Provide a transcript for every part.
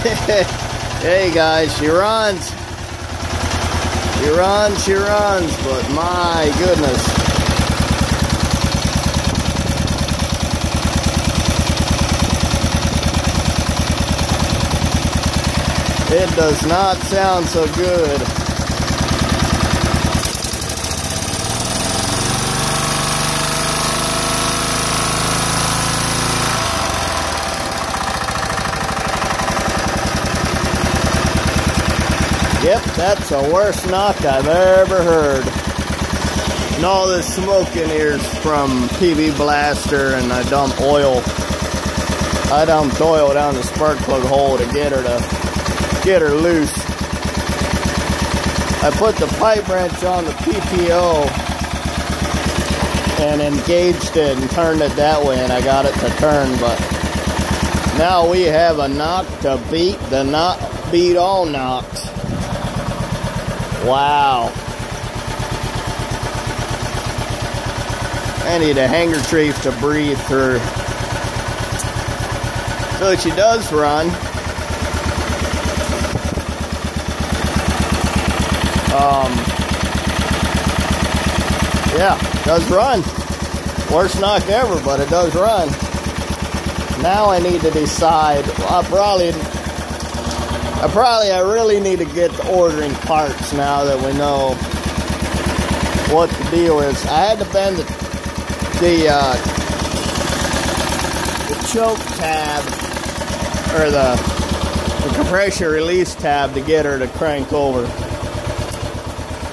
Hey guys, she runs. She runs, but my goodness. It does not sound so good. Yep, that's the worst knock I've ever heard. And all this smoke in here is from PB Blaster, and I dumped oil. I dumped oil down the spark plug hole to get her loose. I put the pipe wrench on the PTO and engaged it and turned it that way, and I got it to turn. But now we have a knock to beat all knocks. Wow. I need a handkerchief to breathe through. So she does run. Yeah, does run. Worst knock ever, but it does run. Now I need to decide. I really need to get to ordering parts now that we know what the deal is. I had to bend the choke tab, or the compression release tab, to get her to crank over.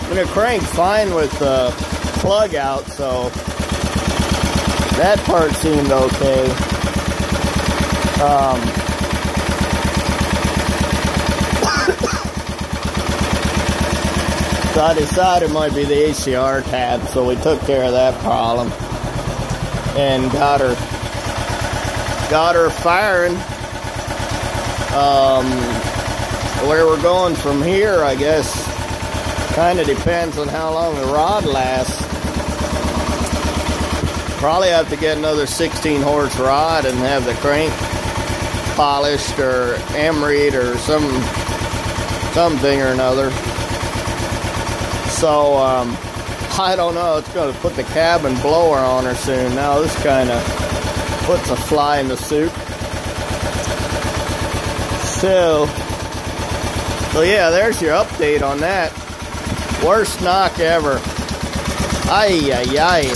I'm going to crank fine with the plug out, so that part seemed okay. So I decided it might be the ACR tab, so we took care of that problem and got her firing. Where we're going from here, I guess, kind of depends on how long the rod lasts. Probably have to get another 16 horse rod and have the crank polished or emeryed or something or another. So, I don't know. It's going to put the cabin blower on her soon. Now this kind of puts a fly in the suit. So yeah, there's your update on that. Worst knock ever. Ay, ay, ay.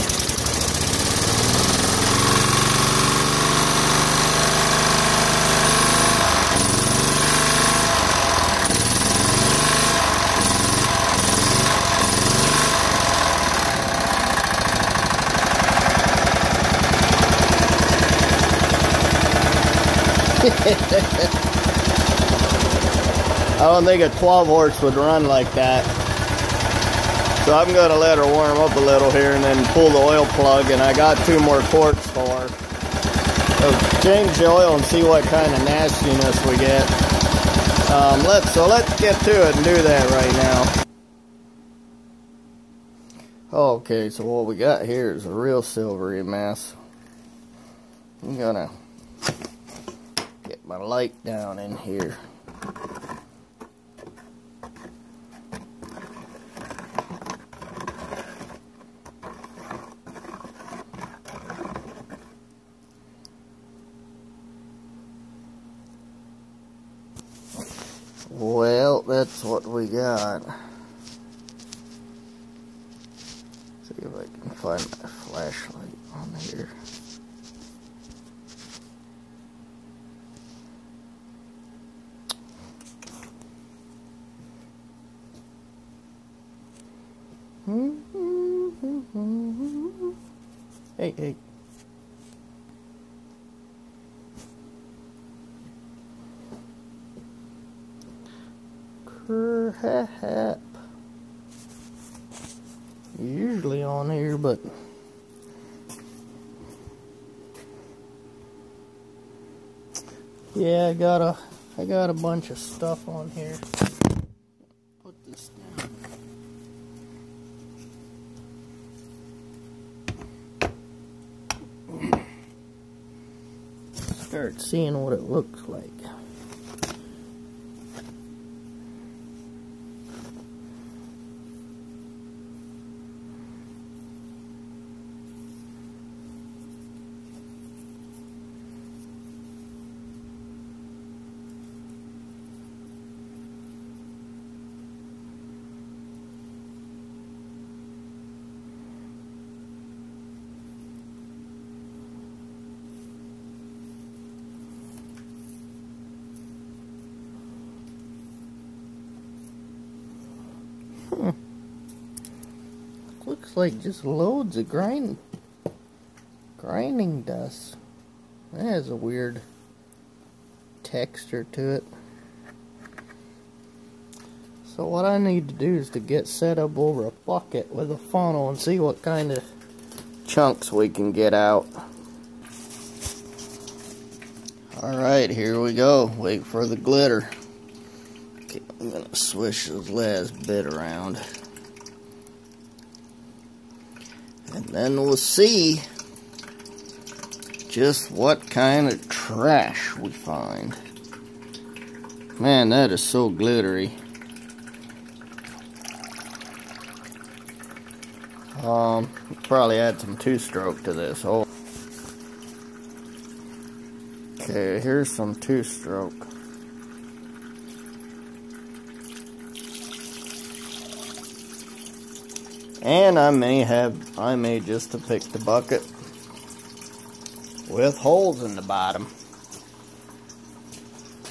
I don't think a 12 horse would run like that. So I'm going to let her warm up a little here and then pull the oil plug, and I got 2 more quarts for her. So change the oil and see what kind of nastiness we get. Let's get to it and do that right now. Okay, so what we got here is a real silvery mess. I'm gonna get my light down in here. Well, that's what we got. See if I can find my flashlight on here. Hey. Crap. Usually on here, but yeah, I got a bunch of stuff on here. Put this down. Start seeing what it looks like. Looks like just loads of grinding dust. That has a weird texture to it. So what I need to do is to get set up over a bucket with a funnel and see what kind of chunks we can get out. Alright, here we go. Wait for the glitter. Okay, I'm gonna swish this last bit around. And then we'll see just what kind of trash we find. Man, that is so glittery. Probably add some two-stroke to this. Oh. Okay, here's some two-stroke. And I may just have picked the bucket with holes in the bottom.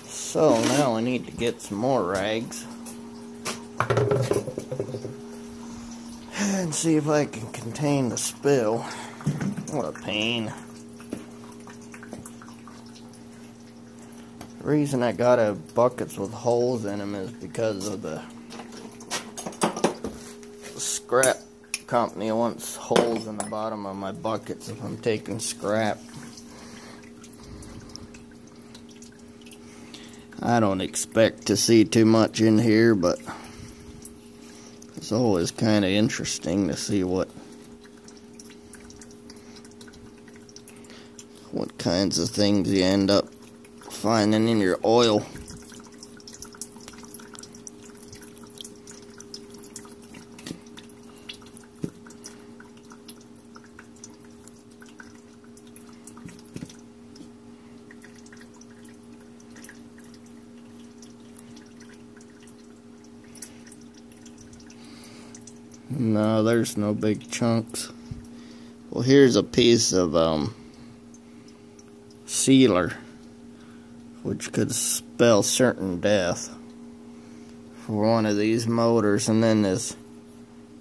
So now I need to get some more rags and see if I can contain the spill. What a pain. The reason I got buckets with holes in them is because of the scrap company wants holes in the bottom of my buckets if I'm taking scrap. I don't expect to see too much in here, but it's always kind of interesting to see what kinds of things you end up finding in your oil. No, there's no big chunks. Well, here's a piece of sealer, which could spell certain death for one of these motors. And then there's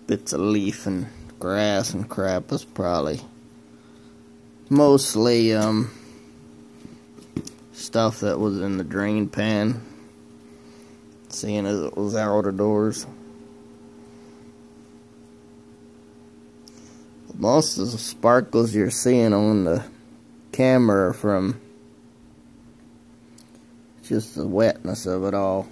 bits of leaf and grass and crap. It's probably mostly stuff that was in the drain pan, seeing as it was out of doors. Most of the sparkles you're seeing on the camera are from just the wetness of it all.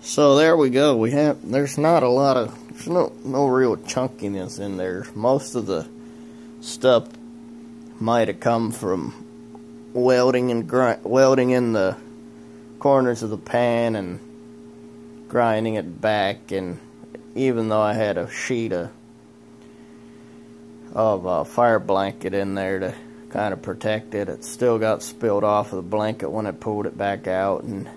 So there we go. There's not a lot of, there's no real chunkiness in there. Most of the stuff might have come from welding in the corners of the pan and grinding it back. And even though I had a sheet of a fire blanket in there to kind of protect it, it still got spilled off of the blanket when I pulled it back out, and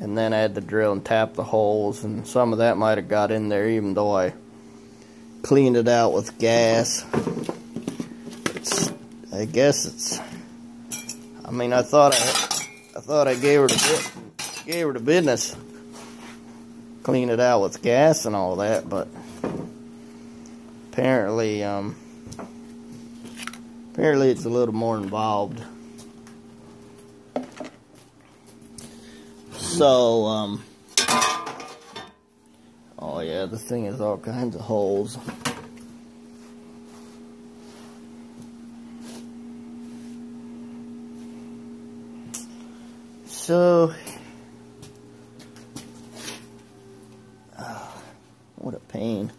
then I had to drill and tap the holes, and some of that might have got in there even though I cleaned it out with gas. I mean, I thought I gave her the business, clean it out with gas and all that, but apparently it's a little more involved. So, oh yeah, the thing has all kinds of holes. So, what a pain.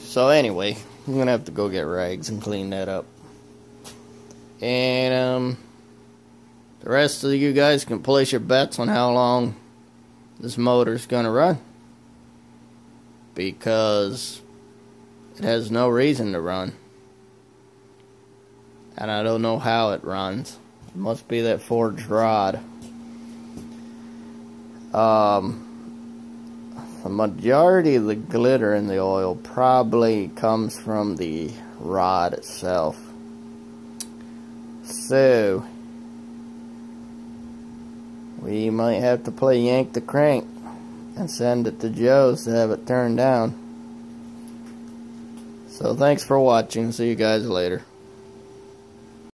So anyway, I'm gonna have to go get rags and clean that up. And the rest of you guys can place your bets on how long this motor's gonna run, because it has no reason to run, and I don't know how it runs. It must be that forged rod. The majority of the glitter in the oil probably comes from the rod itself. So we might have to play yank the crank and send it to Joe's to have it turned down. So thanks for watching. See you guys later.